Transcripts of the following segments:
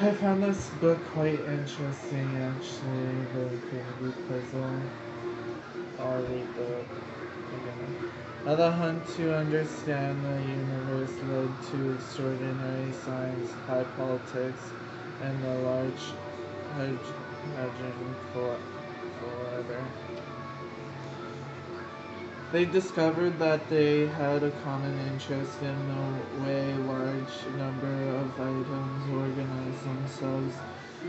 I found this book quite interesting actually, the Infinity Puzzle. I'll read the again. Now the hunt to understand the universe led to extraordinary science, high politics, and the large hadron collider. They discovered that they had a common interest in the way large number of items organize themselves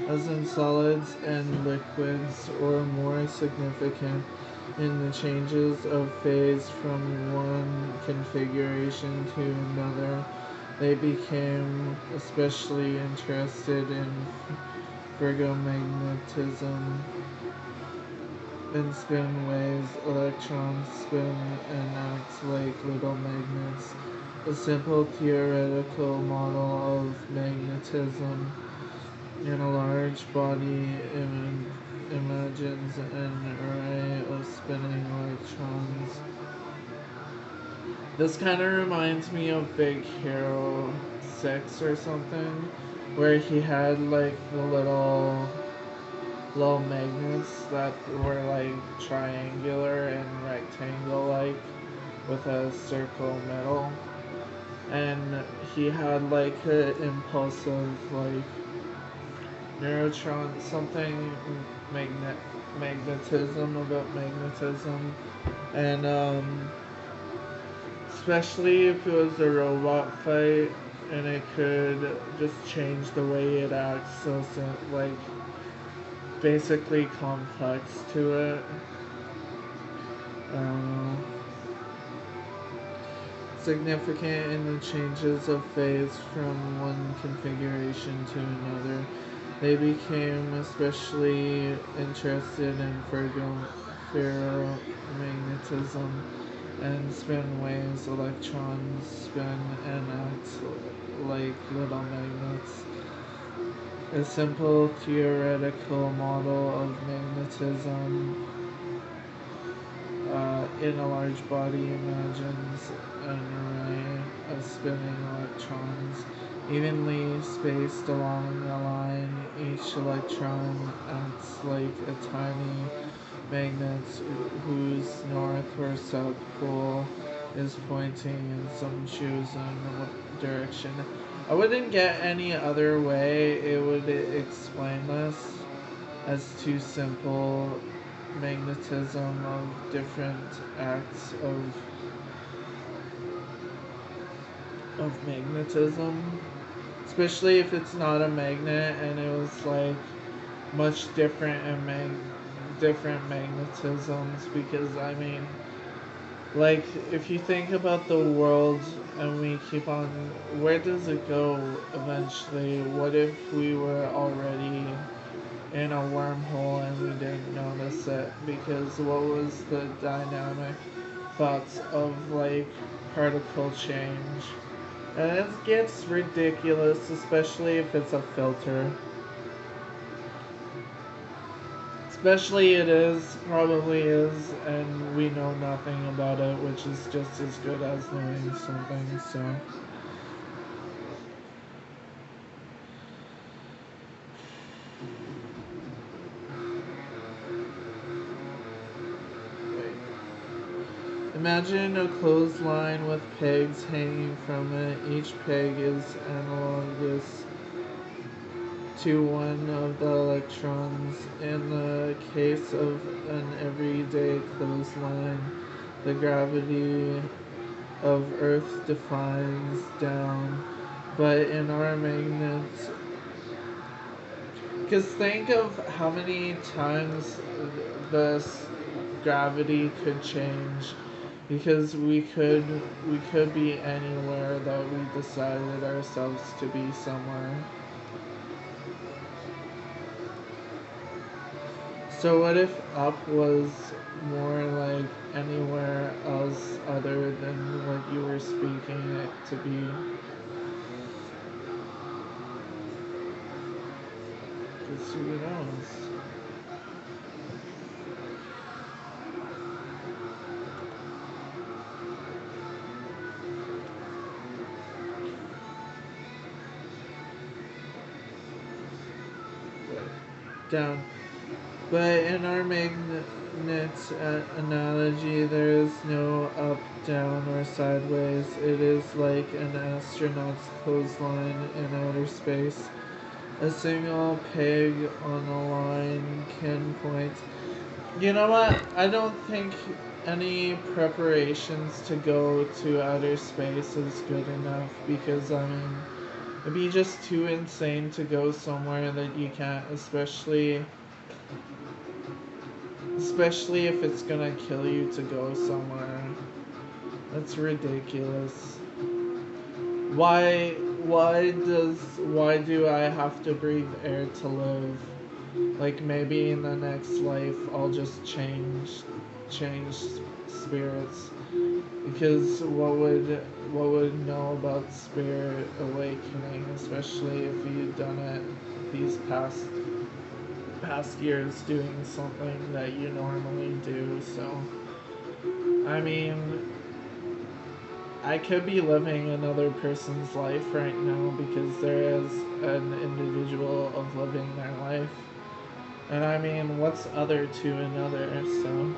as in solids and liquids, or more significant, in the changes of phase from one configuration to another. They became especially interested in ferromagnetism in spin waves. Electrons spin and act like little magnets. A simple theoretical model of magnetism in a large body imagines an array of spinning electrons. This kind of reminds me of Big Hero 6 or something, where he had like the little magnets that were like triangular and rectangle like with a circle middle. And he had like an impulsive like neurotron something magnet magnetism about magnetism, and especially if it was a robot fight and it could just change the way it acts, so like basically complex to it. um, Significant in the changes of phase from one configuration to another. They became especially interested in ferromagnetism and spin waves. Electrons spin and act like little magnets. A simple theoretical model of magnetism in a large body imagines an array of spinning electrons evenly spaced along a line. Each electron acts like a tiny magnet whose north or south pole is pointing in some chosen direction. I wouldn't get any other way it would explain this as too simple magnetism of different acts of magnetism, especially if it's not a magnet and it was like much different and different magnetisms. Because I mean, like, if you think about the world and we keep on, where does it go eventually? What if we were already in a wormhole and we didn't notice it? Because what was the dynamic thoughts of like particle change? And it gets ridiculous, especially if it's a filter. Especially it is, probably is, and we know nothing about it, which is just as good as knowing something, so. Imagine a clothesline with pegs hanging from it. Each peg is analogous to one of the electrons. In the case of an everyday clothesline, the gravity of Earth defines down, but in our magnets, because think of how many times this gravity could change, because we could be anywhere that we decided ourselves to be somewhere. So what if up was more like anywhere else other than what you were speaking it to be? Because who knows? down. But in our magnet analogy, there is no up, down, or sideways. It is like an astronaut's clothesline in outer space. A single peg on a line can point. You know what? I don't think any preparations to go to outer space is good enough because, I mean, it'd be just too insane to go somewhere that you can't, especially if it's gonna kill you to go somewhere. That's ridiculous. Why why do I have to breathe air to live? Like maybe in the next life I'll just change spirits. Because what would know about spirit awakening, especially if you've done it these past years doing something that you normally do. So I mean, I could be living another person's life right now because there is an individual of living their life. And I mean, what's other to another? So